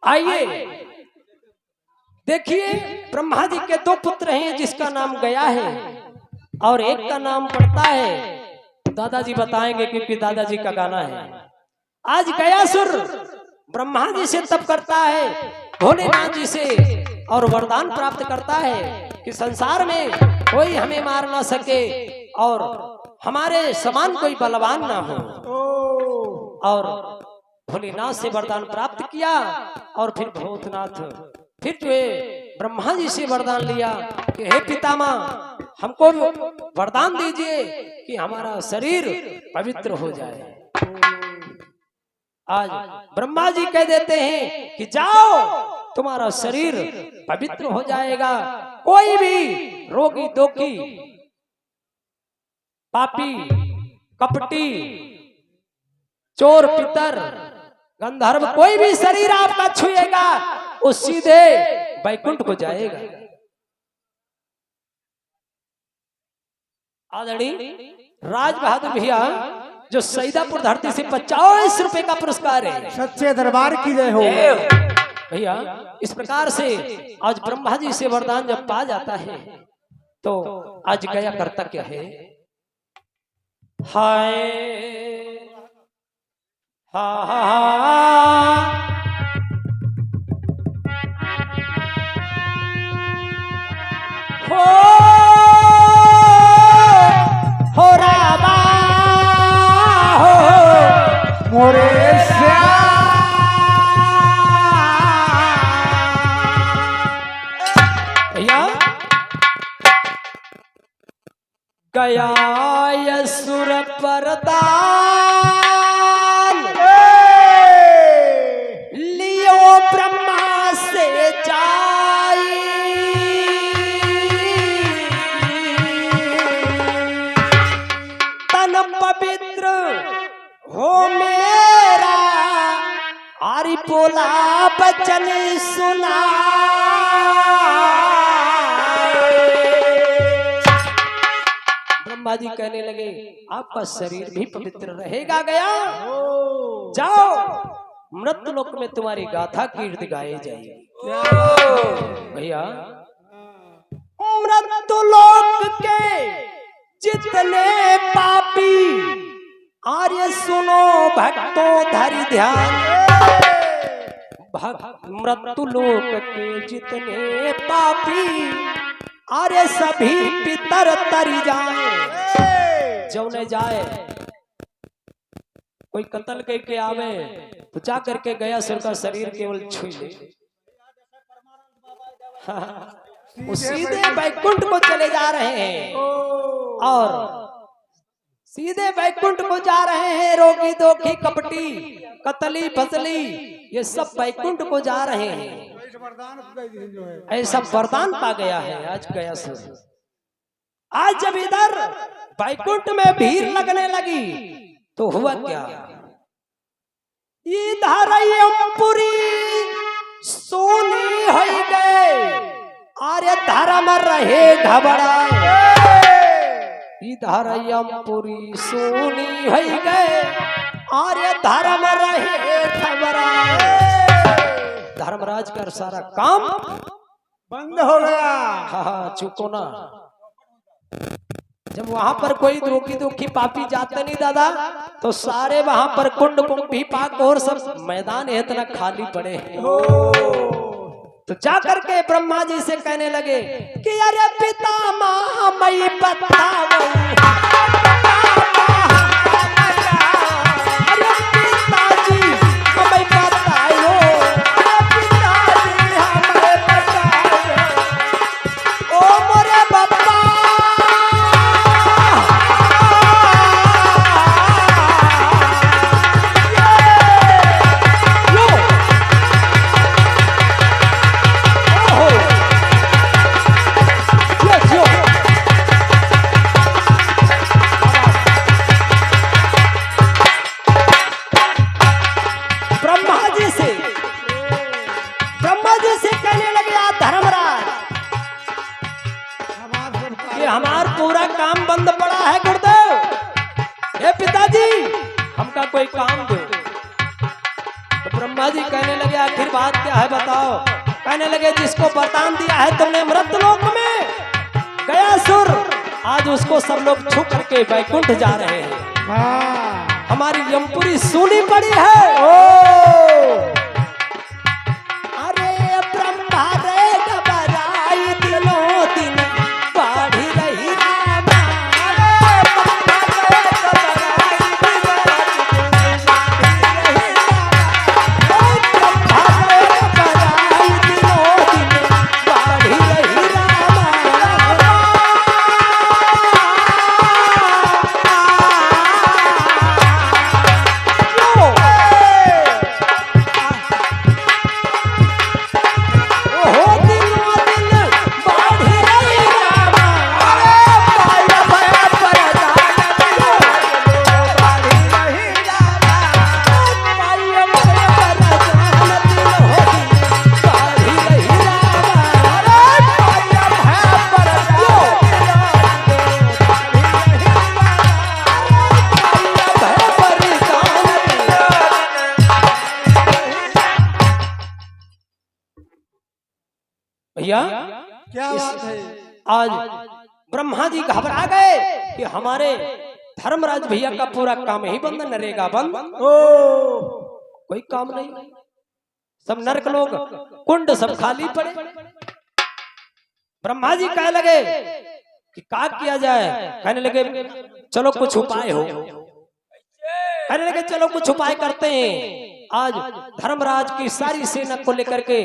आइए देखिए, ब्रह्मा जी के दो पुत्र हैं जिसका नाम गया है और एक का नाम पड़ता है। दादाजी बताएंगे क्योंकि दादाजी का गाना है। आज गयासुर ब्रह्मा जी से तप करता है, भोलेनाथ जी से, और वरदान प्राप्त करता है कि संसार में कोई हमें मार ना सके और हमारे समान कोई बलवान ना हो। और भोलेनाथ से वरदान प्राप्त किया और फिर भूतनाथ फिर जो है ब्रह्मा जी से वरदान लिया कि हे पितामह, हमको वरदान दीजिए कि हमारा शरीर पवित्र हो जाए। आज ब्रह्मा जी कह देते हैं कि जाओ, तुम्हारा शरीर पवित्र हो जाएगा। कोई भी रोगी दोखी पापी कपटी चोर पितर गंधर्व कोई भी शरीर आपका छुएगा वो सीधे वैकुंठ को जाएगा। आदरणीय राज बहादुर भैया जो सईदापुर धरती से 50 रुपए का पुरस्कार है, सच्चे दरबार की जय हो। भैया इस प्रकार से आज ब्रह्मा जी से वरदान जब पा जाता है तो आज गया करता क्या है, हाय हा हा हो रामा हो मोरे भैया गया यसुर परदान लियो ब्रह्मा से जाई, तन पवित्र हो मेरा, आरी बोला बचन सुना। ब्रह्मा जी कहने लगे आपका शरीर भी पवित्र रहेगा गया, जाओ मृत्युलोक में तुम्हारी गाथा कीर्ति गाई जाएगी। भैया मृत्युलोक के जितने पापी आर्य सुनो भक्तों धरि ध्यान, मृत्युलोक के जितने पापी अरे सभी पितर तरी जाए। जो न जाए कोई कत्ल करके आवे तो जा करके गया सिर का शरीर केवल छू ले, वो सीधे वैकुंठ को चले जा रहे हैं और सीधे वैकुंठ को जा रहे हैं। रोगी दोखी कपटी कतली फसली ये सब वैकुंठ को जा रहे हैं। ऐसा वरदान पा गया है आज गया से। आज जब इधर वैकुंठ में भीड़ लगने लगी तो हुआ क्या, इधर यमपुरी सोनी हो गए, अरे धर्म रहे घबराए, इधर यमपुरी सोनी हो गए, अरे धर्म रहे घबराए। धर्मराज का सारा काम बंद हो गया। हाँ चुको ना, जब वहां पर कोई रोगी दुखी पापी जाते नहीं दादा तो सारे वहां पर कुंड कुंभी पाक और सब मैदान इतना खाली पड़े हैं। तो जा करके ब्रह्मा जी से कहने लगे कि अरे पितामह मई बताओ, हमार पूरा काम बंद पड़ा है गुरुदेव, हे पिताजी हमका कोई काम दो। तो ब्रह्मा जी कहने लगे आखिर बात क्या है बताओ। कहने लगे जिसको वरदान दिया है तुमने मृतलोक में गयासुर, आज उसको सब लोग छू करके वैकुंठ जा रहे हैं। हाँ। हमारी यमपुरी सूनी पड़ी है। अरे ब्रह्मा रे घबराई दिनों दिन बाढ़ी रही रामा। भैया क्या बात है? आज ब्रह्मा जी घबरा गए कि हमारे धर्मराज भैया का पूरा काम ही बंद, नरेगा बंद, कोई काम नहीं, सब नरक लोग कुंड सब खाली पड़े। ब्रह्मा जी कह लगे कि क्या किया जाए। कहने लगे चलो कुछ उपाय हो। कहने लगे चलो कुछ उपाय करते हैं। आज धर्मराज की सारी सेना को लेकर के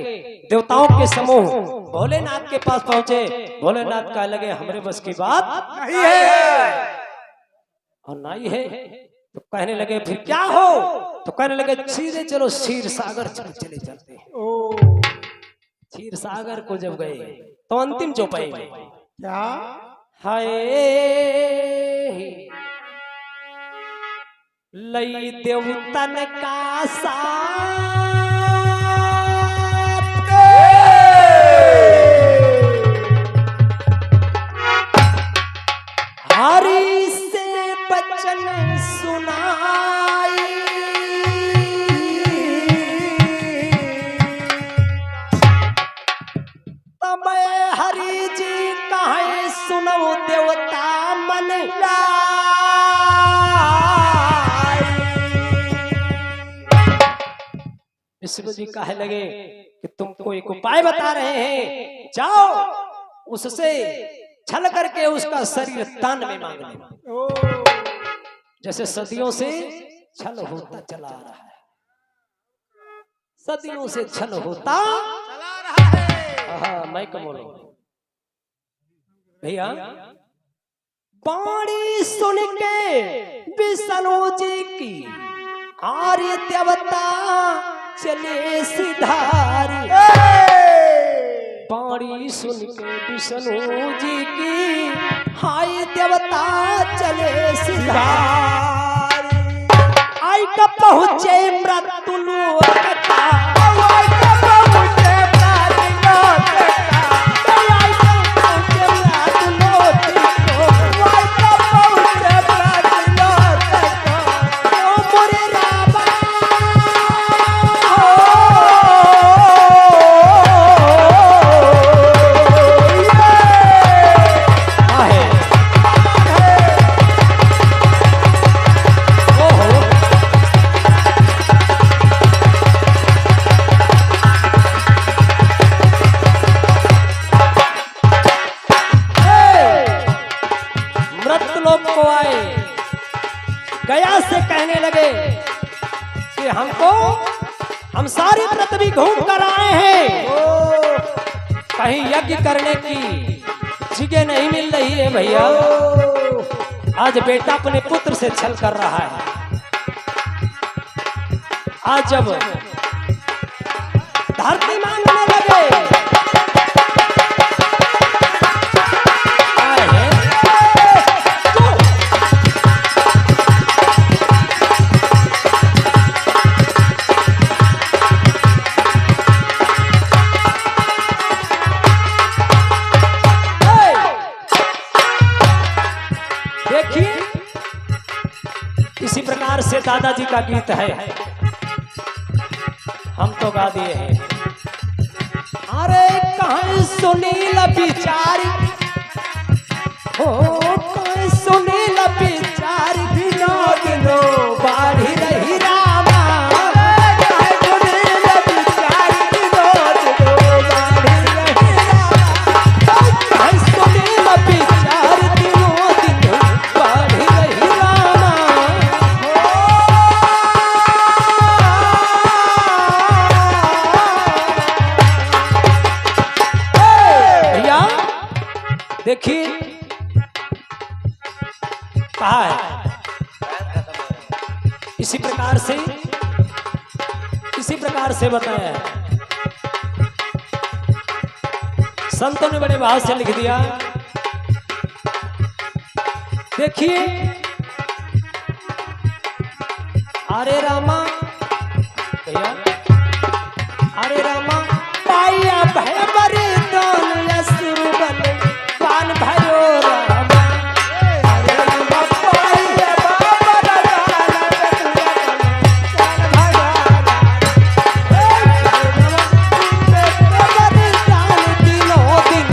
देवताओं के समूह भोलेनाथ के पास पहुंचे। भोलेनाथ कह लगे हमरे बस की बात नहीं है और नहीं है। तो कहने लगे फिर क्या हो। तो कहने लगे सीधे चलो क्षीर सागर चले चलते हैं। क्षीर सागर को जब गए तो अंतिम जो पाएंगे क्या? हाय लई देवतन का साथ हरि से बचन सुनाई। तब हरि जी कहे सुनो देवता मन विष्णु जी कहे लगे कि तुमको एक उपाय बता रहे हैं, जाओ उससे छल करके उसका शरीर तान में मांग ले। जैसे सदियों से छल होता चला आ रहा है, सदियों से छल होता चला रहा है। हाँ मैं कम बोलूं भैया। बाणी सुन के विष्णु जी की आर्य देवता चले सिधारी। बाणी सुन के विष्णु जी की हाय देवता चले सिधारी। आई कब पहुँचे मृत्युलोक का, आई कब पहुँचे मृत्युलोक का, आई कब पहुँचे मृत्युलोक को, आई कब पहुँचे मृत्युलोक को। ओ मोरे रामा गया से कहने लगे कि हम सारी पृथ्वी घूम कर आए हैं, कहीं यज्ञ करने की जगह नहीं मिल रही है भैया। आज बेटा अपने पुत्र से छल कर रहा है। आज जब धरती मांगने लगे से दादाजी का गीत है। तो गा दिए हैं। अरे कहीं सुनील बिचारी हो, कहीं सुनील बिचारी दिनो दिनो बाढ़ी रही रामा। कहीं सुनील बिचारी दिनो दिनो बाढ़ी रही रामा। कहीं सुनील बिचारी दिनो दिनो बाढ़ी रही रामा। भैया देखिए कहा है, इसी प्रकार से बताया है। संतों ने बड़े भाव से लिख दिया। देखिए अरे रामा भैया, अरे रामा पाया भय बरे दोन यसुर बन पान भयो रामा। अरे रामा पाया बाबा दिनों दिन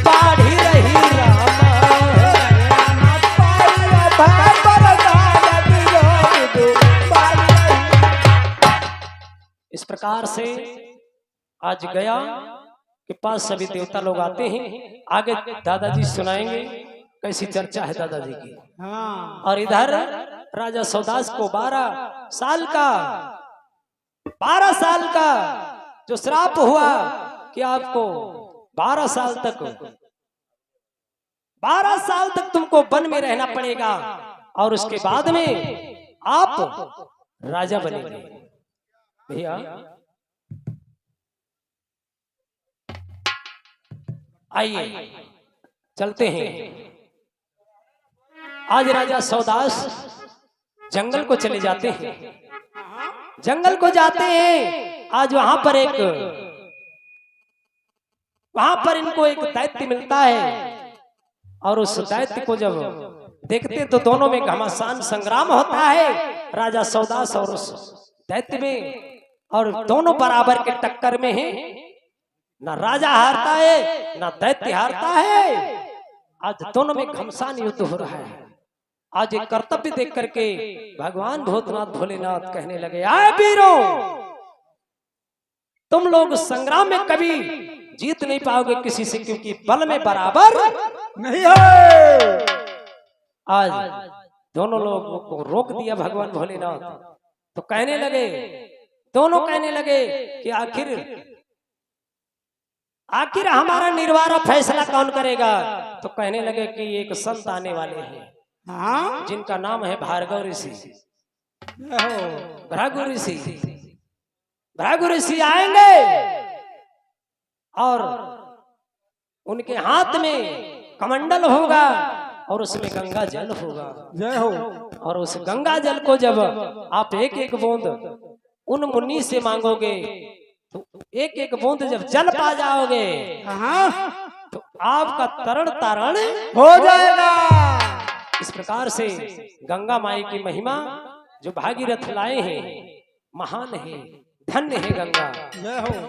बाढ़ी रही रामा। रामा पाया बाबा दिनों दिन बाढ़ी रही। इस प्रकार से आज गया के पास सभी देवता लोग आते हैं। आगे दादाजी सुनाएंगे कैसी चर्चा है दादाजी की। हाँ। और इधर राजा सौदास को 12 साल का जो श्राप हुआ कि आपको 12 साल तक तुमको वन में रहना पड़ेगा और उसके बाद में आप राजा बनेंगे। भैया आइए चलते हैं। आज राजा सौदास जंगल को चले जाते हैं। जंगल को जाते हैं। आज वहां पर इनको एक दैत्य मिलता है और उस दैत्य को जब देखते तो दोनों में घमासान संग्राम होता है। राजा सौदास और उस दैत्य में, और दोनों बराबर के टक्कर में हैं। ना राजा हारता है ना दैत्य हारता है। आज दोनों में घमसान युद्ध हो रहा है। आज एक कर्तव्य देख करके भगवान भूतनाथ भोलेनाथ कहने लगे, आए वीरों, तुम लोग संग्राम में कभी जीत नहीं पाओगे किसी से, क्योंकि बल में बराबर नहीं है। आज दोनों लोगों को रोक दिया भगवान भोलेनाथ। तो कहने लगे, दोनों कहने लगे कि आखिर हमारा निर्वारा फैसला कौन करेगा। तो कहने लगे कि एक संत आने वाले हैं। हाँ। जिनका नाम है भार्गव ऋषि। भृगु ऋषि आएंगे और उनके हाथ में कमंडल होगा और उसमें गंगा जल होगा। जय हो। और उस गंगा जल को जब आप एक एक बूंद उन मुनि से मांगोगे तो एक एक बूंद जब जल पा जाओगे तो आपका तरण तारण हो जाएगा। इस प्रकार से गंगा माई की महिमा जो भागीरथ लाए हैं महान है, धन्य है गंगा। जय हो।